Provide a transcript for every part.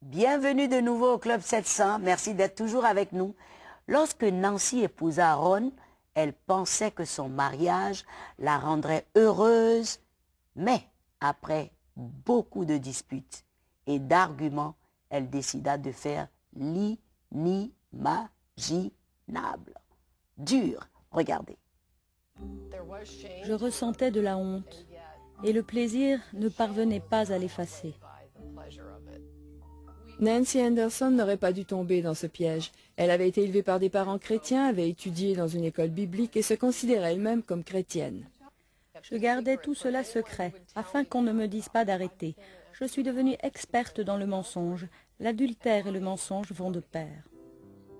Bienvenue de nouveau au Club 700. Merci d'être toujours avec nous. Lorsque Nancy épousa Ron, elle pensait que son mariage la rendrait heureuse. Mais après beaucoup de disputes et d'arguments, elle décida de faire l'inimaginable. Dur, regardez. Je ressentais de la honte et le plaisir ne parvenait pas à l'effacer. Nancy Anderson n'aurait pas dû tomber dans ce piège. Elle avait été élevée par des parents chrétiens, avait étudié dans une école biblique et se considérait elle-même comme chrétienne. Je gardais tout cela secret, afin qu'on ne me dise pas d'arrêter. Je suis devenue experte dans le mensonge. L'adultère et le mensonge vont de pair.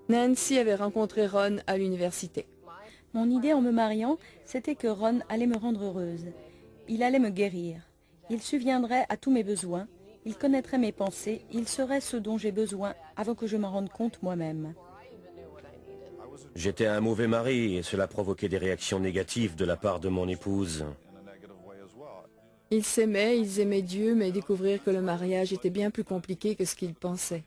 Nancy avait rencontré Ron à l'université. Mon idée en me mariant, c'était que Ron allait me rendre heureuse. Il allait me guérir. Il subviendrait à tous mes besoins. Il connaîtrait mes pensées. Il serait ce dont j'ai besoin avant que je m'en rende compte moi-même. J'étais un mauvais mari et cela provoquait des réactions négatives de la part de mon épouse. Ils s'aimaient, ils aimaient Dieu, mais découvrir que le mariage était bien plus compliqué que ce qu'ils pensaient.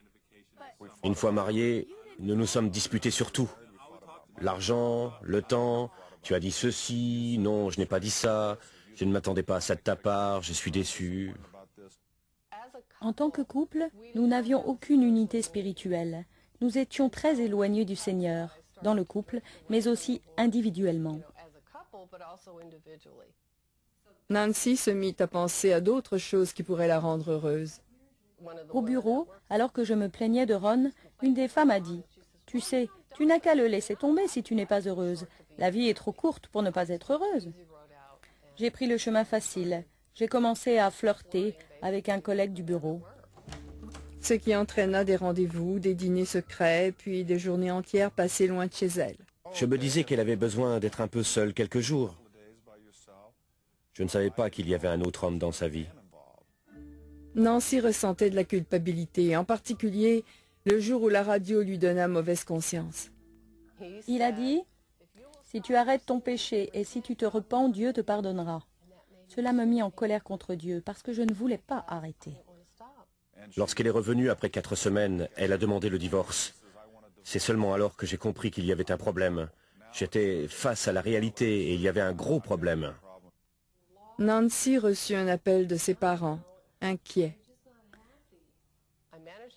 Une fois mariés, nous nous sommes disputés sur tout. L'argent, le temps, tu as dit ceci, non, je n'ai pas dit ça, je ne m'attendais pas à ça de ta part, je suis déçu. En tant que couple, nous n'avions aucune unité spirituelle. Nous étions très éloignés du Seigneur, dans le couple, mais aussi individuellement. Nancy se mit à penser à d'autres choses qui pourraient la rendre heureuse. Au bureau, alors que je me plaignais de Ron, une des femmes a dit « Tu sais, tu n'as qu'à le laisser tomber si tu n'es pas heureuse. La vie est trop courte pour ne pas être heureuse. » J'ai pris le chemin facile. J'ai commencé à flirter avec un collègue du bureau. Ce qui entraîna des rendez-vous, des dîners secrets, puis des journées entières passées loin de chez elle. Je me disais qu'elle avait besoin d'être un peu seule quelques jours. Je ne savais pas qu'il y avait un autre homme dans sa vie. Nancy ressentait de la culpabilité, en particulier le jour où la radio lui donna mauvaise conscience. Il a dit « Si tu arrêtes ton péché et si tu te repens, Dieu te pardonnera. » Cela me mit en colère contre Dieu parce que je ne voulais pas arrêter. Lorsqu'elle est revenue après 4 semaines, elle a demandé le divorce. C'est seulement alors que j'ai compris qu'il y avait un problème. J'étais face à la réalité et il y avait un gros problème. Nancy reçut un appel de ses parents, inquiets.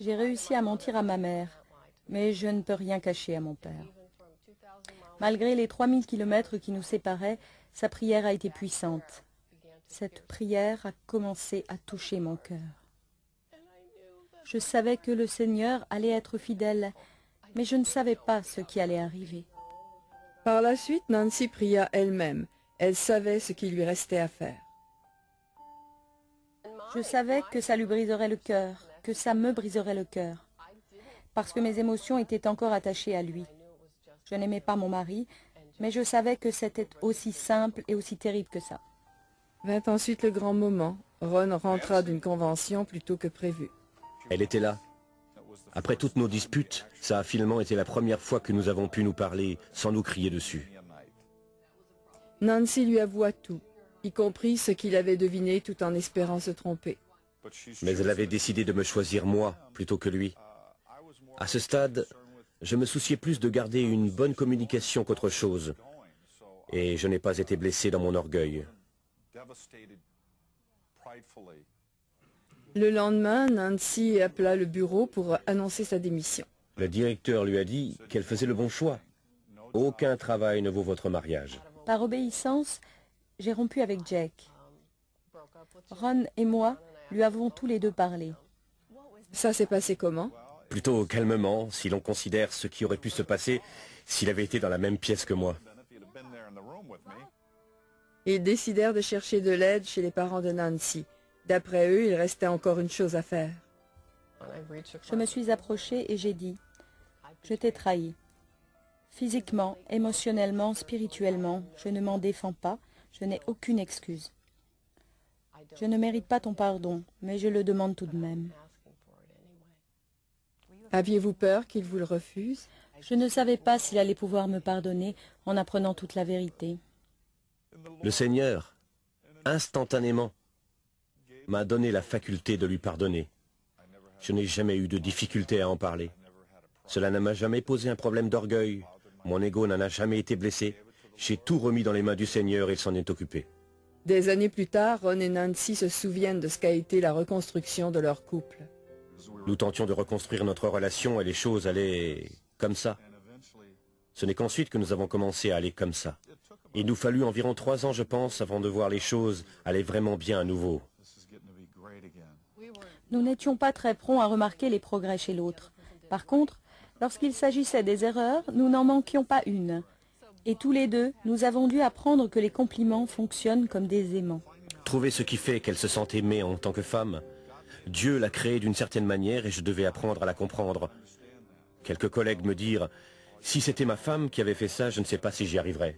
J'ai réussi à mentir à ma mère, mais je ne peux rien cacher à mon père. Malgré les 3000 kilomètres qui nous séparaient, sa prière a été puissante. Cette prière a commencé à toucher mon cœur. Je savais que le Seigneur allait être fidèle, mais je ne savais pas ce qui allait arriver. Par la suite, Nancy pria elle-même. Elle savait ce qui lui restait à faire. Je savais que ça lui briserait le cœur, que ça me briserait le cœur, parce que mes émotions étaient encore attachées à lui. Je n'aimais pas mon mari, mais je savais que c'était aussi simple et aussi terrible que ça. Vint ensuite le grand moment. Ron rentra d'une convention plus tôt que prévu. Elle était là. Après toutes nos disputes, ça a finalement été la première fois que nous avons pu nous parler sans nous crier dessus. Nancy lui avoua tout, y compris ce qu'il avait deviné tout en espérant se tromper. Mais elle avait décidé de me choisir moi plutôt que lui. À ce stade, je me souciais plus de garder une bonne communication qu'autre chose. Et je n'ai pas été blessé dans mon orgueil. Le lendemain, Nancy appela le bureau pour annoncer sa démission. Le directeur lui a dit qu'elle faisait le bon choix. Aucun travail ne vaut votre mariage. Par obéissance, j'ai rompu avec Jake. Ron et moi lui avons tous les deux parlé. Ça s'est passé comment? Plutôt calmement, si l'on considère ce qui aurait pu se passer s'il avait été dans la même pièce que moi. Ils décidèrent de chercher de l'aide chez les parents de Nancy. D'après eux, il restait encore une chose à faire. Je me suis approchée et j'ai dit « Je t'ai trahi. Physiquement, émotionnellement, spirituellement, je ne m'en défends pas, je n'ai aucune excuse. Je ne mérite pas ton pardon, mais je le demande tout de même. » Aviez-vous peur qu'il vous le refuse? Je ne savais pas s'il allait pouvoir me pardonner en apprenant toute la vérité. Le Seigneur, instantanément, m'a donné la faculté de lui pardonner. Je n'ai jamais eu de difficulté à en parler. Cela ne m'a jamais posé un problème d'orgueil. Mon ego n'en a jamais été blessé. J'ai tout remis dans les mains du Seigneur et il s'en est occupé. Des années plus tard, Ron et Nancy se souviennent de ce qu'a été la reconstruction de leur couple. Nous tentions de reconstruire notre relation et les choses allaient comme ça. Ce n'est qu'ensuite que nous avons commencé à aller comme ça. Il nous fallut environ 3 ans, je pense, avant de voir les choses aller vraiment bien à nouveau. Nous n'étions pas très prompts à remarquer les progrès chez l'autre. Par contre, lorsqu'il s'agissait des erreurs, nous n'en manquions pas une. Et tous les deux, nous avons dû apprendre que les compliments fonctionnent comme des aimants. Trouver ce qui fait qu'elle se sent aimée en tant que femme. Dieu l'a créée d'une certaine manière et je devais apprendre à la comprendre. Quelques collègues me dirent « Si c'était ma femme qui avait fait ça, je ne sais pas si j'y arriverais. »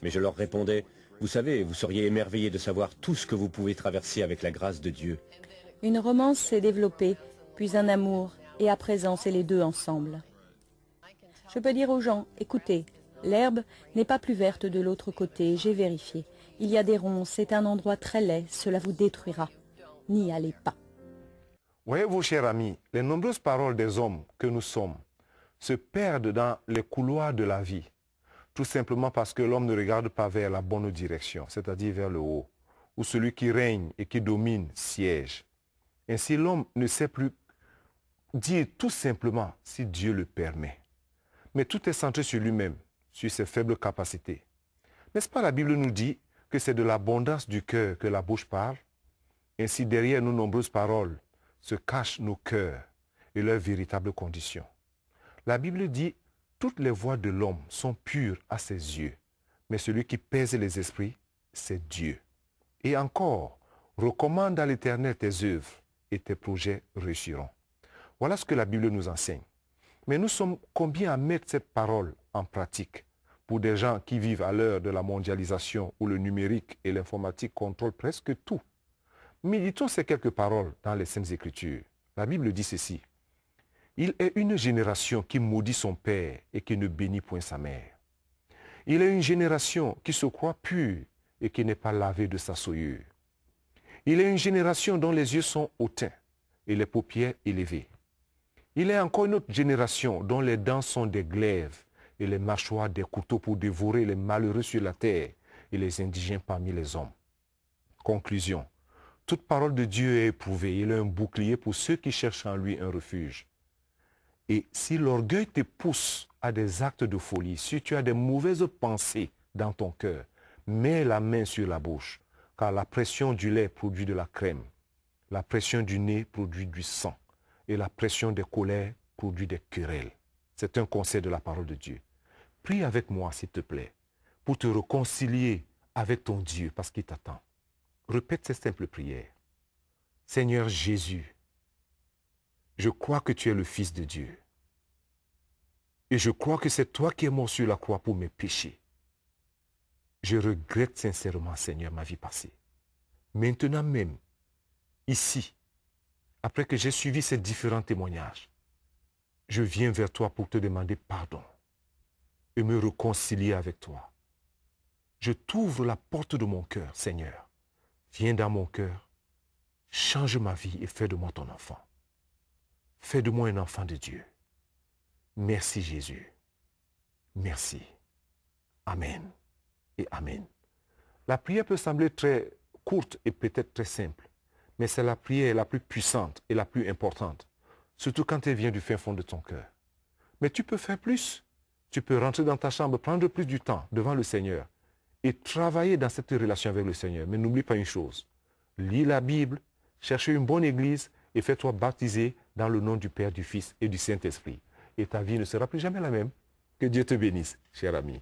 Mais je leur répondais « Vous savez, vous seriez émerveillés de savoir tout ce que vous pouvez traverser avec la grâce de Dieu. » Une romance s'est développée, puis un amour, et à présent c'est les deux ensemble. Je peux dire aux gens, écoutez, l'herbe n'est pas plus verte de l'autre côté, j'ai vérifié. Il y a des ronces, c'est un endroit très laid, cela vous détruira. N'y allez pas. Voyez-vous, chers amis, les nombreuses paroles des hommes que nous sommes se perdent dans les couloirs de la vie, tout simplement parce que l'homme ne regarde pas vers la bonne direction, c'est-à-dire vers le haut, où celui qui règne et qui domine siège. Ainsi, l'homme ne sait plus dire tout simplement si Dieu le permet. Mais tout est centré sur lui-même, sur ses faibles capacités. N'est-ce pas, la Bible nous dit que c'est de l'abondance du cœur que la bouche parle? Ainsi, derrière nos nombreuses paroles se cachent nos cœurs et leurs véritables conditions. La Bible dit « Toutes les voies de l'homme sont pures à ses yeux, mais celui qui pèse les esprits, c'est Dieu. » Et encore, « Recommande à l'Éternel tes œuvres, et tes projets réussiront. » Voilà ce que la Bible nous enseigne. Mais nous sommes combien à mettre cette parole en pratique pour des gens qui vivent à l'heure de la mondialisation où le numérique et l'informatique contrôlent presque tout? Méditons ces quelques paroles dans les Saintes Écritures. La Bible dit ceci. « Il est une génération qui maudit son père et qui ne bénit point sa mère. Il est une génération qui se croit pure et qui n'est pas lavée de sa souillure. Il est une génération dont les yeux sont hautains et les paupières élevées. Il est encore une autre génération dont les dents sont des glaives et les mâchoires des couteaux pour dévorer les malheureux sur la terre et les indigents parmi les hommes. » Conclusion. Toute parole de Dieu est éprouvée. Il est un bouclier pour ceux qui cherchent en lui un refuge. Et si l'orgueil te pousse à des actes de folie, si tu as des mauvaises pensées dans ton cœur, mets la main sur la bouche, car la pression du lait produit de la crème, la pression du nez produit du sang, et la pression des colères produit des querelles. C'est un conseil de la parole de Dieu. Prie avec moi, s'il te plaît, pour te réconcilier avec ton Dieu, parce qu'il t'attend. Répète cette simple prière. Seigneur Jésus, je crois que tu es le Fils de Dieu. Et je crois que c'est toi qui es mort sur la croix pour mes péchés. Je regrette sincèrement, Seigneur, ma vie passée. Maintenant même, ici, après que j'ai suivi ces différents témoignages, je viens vers toi pour te demander pardon et me réconcilier avec toi. Je t'ouvre la porte de mon cœur, Seigneur. Viens dans mon cœur, change ma vie et fais de moi ton enfant. Fais de moi un enfant de Dieu. Merci Jésus. Merci. Amen et Amen. La prière peut sembler très courte et peut-être très simple, mais c'est la prière la plus puissante et la plus importante, surtout quand elle vient du fin fond de ton cœur. Mais tu peux faire plus. Tu peux rentrer dans ta chambre, prendre plus du temps devant le Seigneur et travailler dans cette relation avec le Seigneur. Mais n'oublie pas une chose, lis la Bible, cherche une bonne église et fais-toi baptiser dans le nom du Père, du Fils et du Saint-Esprit. Et ta vie ne sera plus jamais la même. Que Dieu te bénisse, cher ami.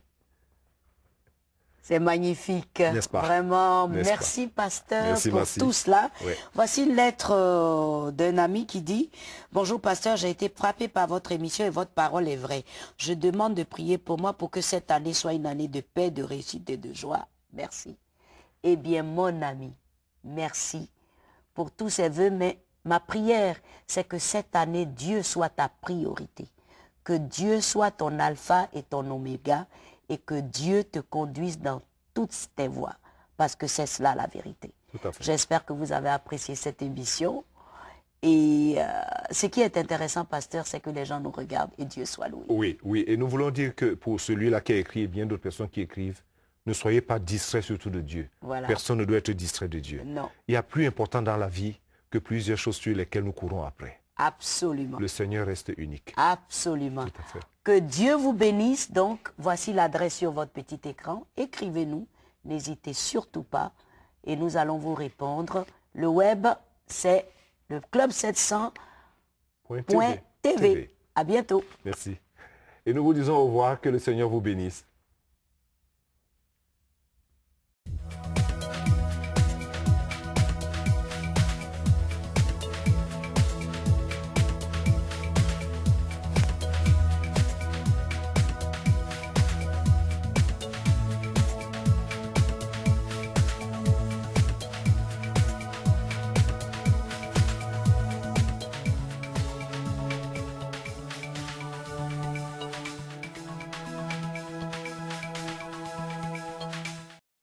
C'est magnifique. N'est-ce pas? Vraiment, N'est-ce pas? pasteur, Merci, pour merci. tout cela. Oui. Voici une lettre d'un ami qui dit « Bonjour pasteur, j'ai été frappé par votre émission et votre parole est vraie. Je demande de prier pour moi pour que cette année soit une année de paix, de réussite et de joie. Merci. » Eh bien, mon ami, merci pour tous ces vœux, mais ma prière, c'est que cette année, Dieu soit ta priorité. Que Dieu soit ton alpha et ton oméga et que Dieu te conduise dans toutes tes voies, parce que c'est cela la vérité. Tout à fait. J'espère que vous avez apprécié cette émission Et ce qui est intéressant, pasteur, c'est que les gens nous regardent et Dieu soit loué. Oui, oui. Et nous voulons dire que pour celui-là qui a écrit et bien d'autres personnes qui écrivent, ne soyez pas distraits surtout de Dieu. Voilà. Personne ne doit être distrait de Dieu. Non. Il y a plus important dans la vie que plusieurs choses sur lesquelles nous courons après. Absolument. Le Seigneur reste unique. Absolument. Tout à fait. Que Dieu vous bénisse. Donc, voici l'adresse sur votre petit écran. Écrivez-nous. N'hésitez surtout pas. Et nous allons vous répondre. Le web, c'est le club700.tv. À bientôt. Merci. Et nous vous disons au revoir. Que le Seigneur vous bénisse.